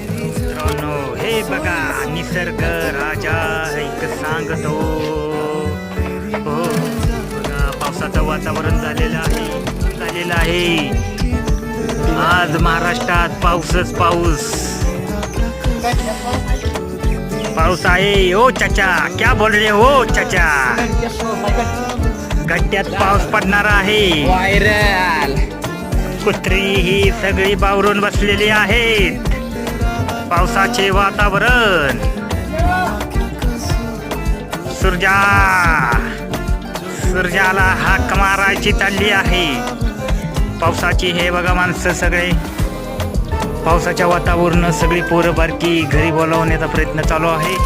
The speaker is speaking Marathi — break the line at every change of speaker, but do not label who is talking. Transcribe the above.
मित्रांनो, हे बघा निसर्ग राजा एक सांगतो. हो बघा, पावसाचं वातावरण झालेलं आहे. आज महाराष्ट्रात पाऊसच पाऊस आहे. ओ चाचा, क्या बोल रहे हो चाचा? गड्ड्यात पाऊस पडणार आहे.
व्हायरल
कुत्री ही सगळी बावरून बसलेली आहेत. पावसाचे वातावरण. सूर्याला हाक मारायची चालली आहे. पावसाची हे बघा माणसं सगळे पावसाच्या वातावरण सगळी पोरं बारकी घरी बोलावण्याचा प्रयत्न चालू आहे.